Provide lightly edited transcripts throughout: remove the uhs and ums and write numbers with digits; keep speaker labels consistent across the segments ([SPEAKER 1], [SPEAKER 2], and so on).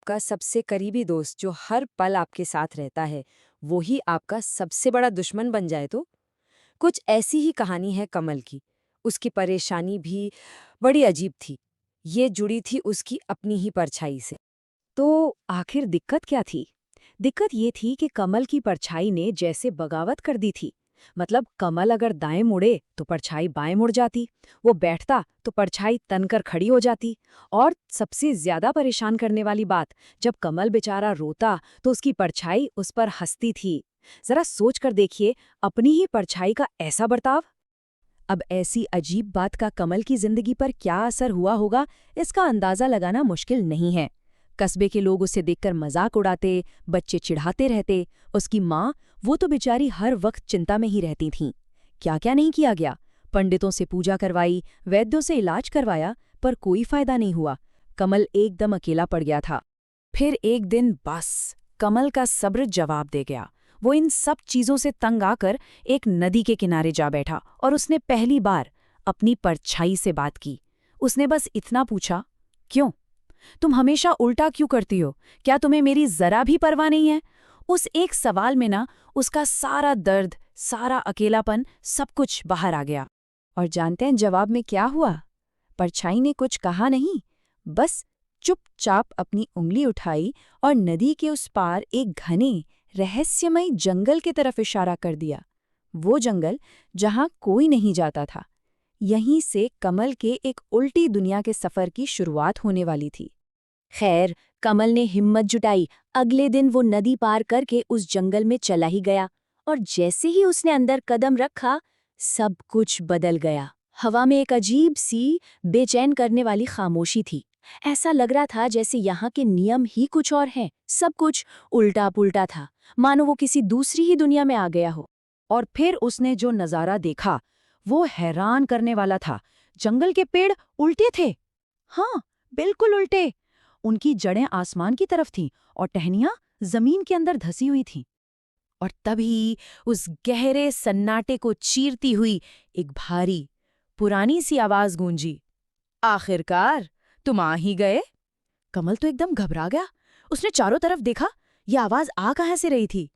[SPEAKER 1] आपका सबसे करीबी दोस्त जो हर पल आपके साथ रहता है, वो ही आपका सबसे बड़ा दुश्मन बन जाए तो? कुछ ऐसी ही कहानी है कमल की। उसकी परेशानी भी बड़ी अजीब थी। ये जुड़ी थी उसकी अपनी ही परछाई से।
[SPEAKER 2] तो आखिर दिक्कत क्या थी? दिक्कत ये थी कि कमल की परछाई ने जैसे बगावत कर दी थी। मतलब कमल अगर दाएं मुड़े तो परछाई बाएं मुड़ जाती, वो बैठता तो परछाई तनकर खड़ी हो जाती। और सबसे ज्यादा परेशान करने वाली बात, जब कमल बेचारा रोता तो उसकी परछाई उस पर हंसती थी। जरा सोच कर देखिए, अपनी ही परछाई का ऐसा बर्ताव। अब ऐसी अजीब बात का कमल की जिंदगी पर क्या असर हुआ होगा, इसका अंदाजा लगाना मुश्किल नहीं है। कस्बे के लोग उसे देखकर मजाक उड़ाते, बच्चे चिढ़ाते रहते। उसकी माँ, वो तो बेचारी हर वक्त चिंता में ही रहती थीं। क्या क्या नहीं किया गया। पंडितों से पूजा करवाई, वैद्यों से इलाज करवाया, पर कोई फायदा नहीं हुआ। कमल एकदम अकेला पड़ गया था। फिर एक दिन बस कमल का सब्र जवाब दे गया। वो इन सब चीजों से तंग आकर एक नदी के किनारे जा बैठा और उसने पहली बार अपनी परछाई से बात की। उसने बस इतना पूछा, क्यों? तुम हमेशा उल्टा क्यों करती हो? क्या तुम्हें मेरी जरा भी परवाह नहीं है? उस एक सवाल में ना उसका सारा दर्द, सारा अकेलापन, सब कुछ बाहर आ गया। और जानते हैं जवाब में क्या हुआ? परछाई ने कुछ कहा नहीं, बस चुपचाप अपनी उंगली उठाई और नदी के उस पार एक घने रहस्यमय जंगल की तरफ इशारा कर दिया। वो जंगल जहां कोई नहीं जाता था। यहीं से कमल के एक उल्टी दुनिया के सफर की शुरुआत होने वाली थी। खैर, कमल ने हिम्मत जुटाई। अगले दिन वो नदी पार करके उस जंगल में चला ही गया। और जैसे ही उसने अंदर कदम रखा, सब कुछ बदल गया। हवा में एक अजीब सी, बेचैन करने वाली खामोशी थी। ऐसा लग रहा था जैसे यहाँ के नियम ही कुछ और हैं। सब कुछ उल्टा पुल्टा था, मानो वो किसी दूसरी ही दुनिया में आ गया हो। और फिर उसने जो नज़ारा देखा, वो हैरान करने वाला था। जंगल के पेड़ उल्टे थे। हाँ, बिल्कुल उल्टे। उनकी जड़ें आसमान की तरफ थीं और टहनियां जमीन के अंदर धसी हुई थीं। और तभी उस गहरे सन्नाटे को चीरती हुई एक भारी, पुरानी सी आवाज गूंजी, आखिरकार तुम आ ही गए। कमल तो एकदम घबरा गया। उसने चारों तरफ देखा, यह आवाज आ कहाँ से रही थी?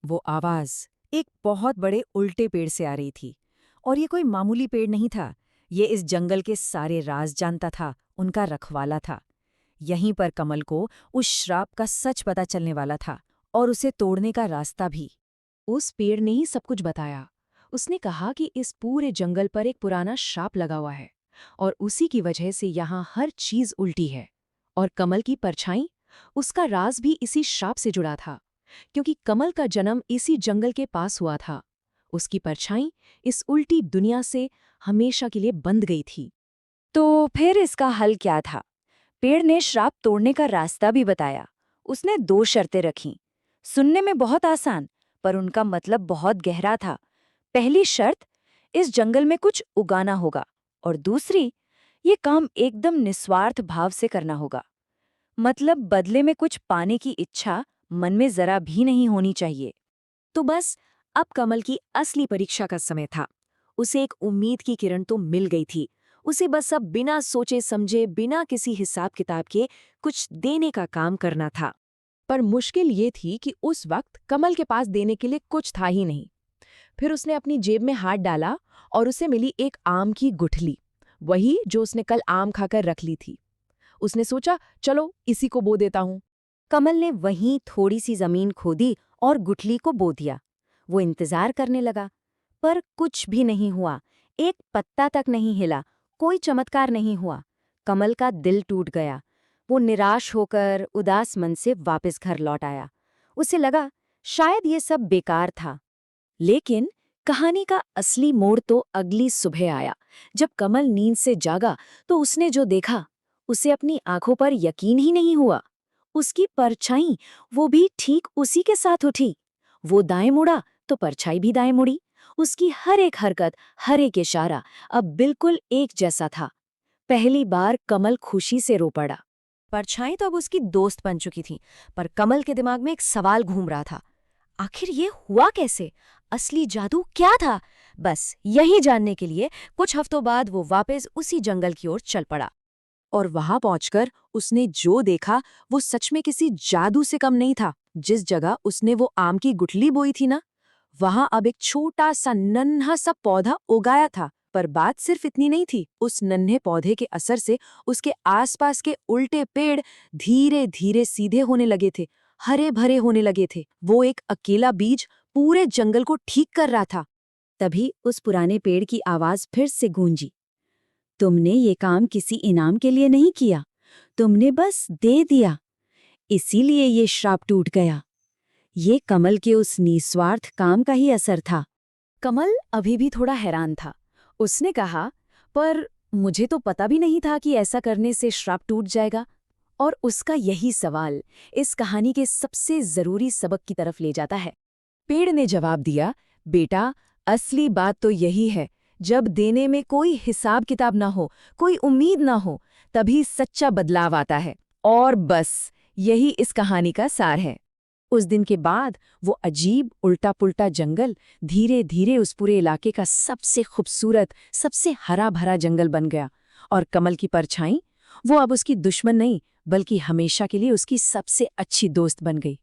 [SPEAKER 2] वो आवाज एक बहुत बड़े उल्टे पेड़ से आ रही थी। और ये कोई मामूली पेड़ नहीं था। ये इस जंगल के सारे राज जानता था, उनका रखवाला था। यहीं पर कमल को उस श्राप का सच पता चलने वाला था, और उसे तोड़ने का रास्ता भी। उस पेड़ ने ही सब कुछ बताया। उसने कहा कि इस पूरे जंगल पर एक पुराना श्राप लगा हुआ है, और उसी की वजह से यहाँ हर चीज उल्टी है। और कमल की परछाई, उसका राज भी इसी श्राप से जुड़ा था, क्योंकि कमल का जन्म इसी जंगल के पास हुआ था। उसकी परछाई इस उल्टी दुनिया से हमेशा के लिए बंध गई थी।
[SPEAKER 1] तो फिर इसका हल क्या था? पेड़ ने श्राप तोड़ने का रास्ता भी बताया। उसने 2 शर्तें रखीं। सुनने में बहुत आसान, पर उनका मतलब बहुत गहरा था। पहली शर्त, इस जंगल में कुछ उगाना होगा। और दूसरी, ये काम एकदम निस्वार्थ भाव से करना होगा। मतलब बदले में कुछ पाने की इच्छा मन में जरा भी नहीं होनी चाहिए।
[SPEAKER 2] तो बस अब कमल की असली परीक्षा का समय था। उसे एक उम्मीद की किरण तो मिल गई थी। उसे बस अब बिना सोचे समझे, बिना किसी हिसाब किताब के कुछ देने का काम करना था। पर मुश्किल ये थी कि उस वक्त कमल के पास देने के लिए कुछ था ही नहीं। फिर उसने अपनी जेब में हाथ डाला और उसे मिली एक आम की गुठली, वही जो उसने कल आम खाकर रख ली थी। उसने सोचा, चलो इसी को बो देता हूँ।
[SPEAKER 1] कमल ने वहीं थोड़ी सी जमीन खोदी और गुठली को बो दिया। वो इंतजार करने लगा, पर कुछ भी नहीं हुआ। एक पत्ता तक नहीं हिला, कोई चमत्कार नहीं हुआ। कमल का दिल टूट गया। वो निराश होकर उदास मन से वापस घर लौट आया। उसे लगा शायद ये सब बेकार था।
[SPEAKER 2] लेकिन कहानी का असली मोड़ तो अगली सुबह आया। जब कमल नींद से जागा तो उसने जो देखा, उसे अपनी आंखों पर यकीन ही नहीं हुआ। उसकी परछाई, वो भी ठीक उसी के साथ उठी। वो दाएं मुड़ा तो परछाई भी दाएं मुड़ी। उसकी हर एक हरकत, हर एक इशारा अब बिल्कुल एक जैसा था। पहली बार कमल खुशी से रो पड़ा। परछाई तो अब उसकी दोस्त बन चुकी थी, पर कमल के दिमाग में एक सवाल घूम रहा था, आखिर ये हुआ कैसे? असली जादू क्या था? बस यही जानने के लिए कुछ हफ्तों बाद वो वापस उसी जंगल की ओर चल पड़ा। और वहां पहुंचकर उसने जो देखा वो सच में किसी जादू से कम नहीं था। जिस जगह उसने वो आम की गुठली बोई थी ना, वहां अब एक छोटा सा नन्हा सा पौधा उगाया था। पर बात सिर्फ इतनी नहीं थी, उस नन्हे पौधे के असर से उसके आसपास के उल्टे पेड़ धीरे धीरे सीधे होने लगे थे, हरे भरे होने लगे थे। वो एक अकेला बीज पूरे जंगल को ठीक कर रहा था।
[SPEAKER 1] तभी उस पुराने पेड़ की आवाज फिर से गूंजी, तुमने ये काम किसी इनाम के लिए नहीं किया, तुमने बस दे दिया, इसीलिए ये श्राप टूट गया। ये कमल के उस निस्वार्थ काम का ही असर था।
[SPEAKER 2] कमल अभी भी थोड़ा हैरान था। उसने कहा, पर मुझे तो पता भी नहीं था कि ऐसा करने से श्राप टूट जाएगा। और उसका यही सवाल इस कहानी के सबसे जरूरी सबक की तरफ ले जाता है। पेड़ ने जवाब दिया, बेटा, असली बात तो यही है, जब देने में कोई हिसाब किताब ना हो, कोई उम्मीद ना हो, तभी सच्चा बदलाव आता है। और बस यही इस कहानी का सार है। उस दिन के बाद वो अजीब उल्टा पुल्टा जंगल धीरे धीरे उस पूरे इलाके का सबसे खूबसूरत, सबसे हरा भरा जंगल बन गया। और कमल की परछाई, वो अब उसकी दुश्मन नहीं, बल्कि हमेशा के लिए उसकी सबसे अच्छी दोस्त बन गई।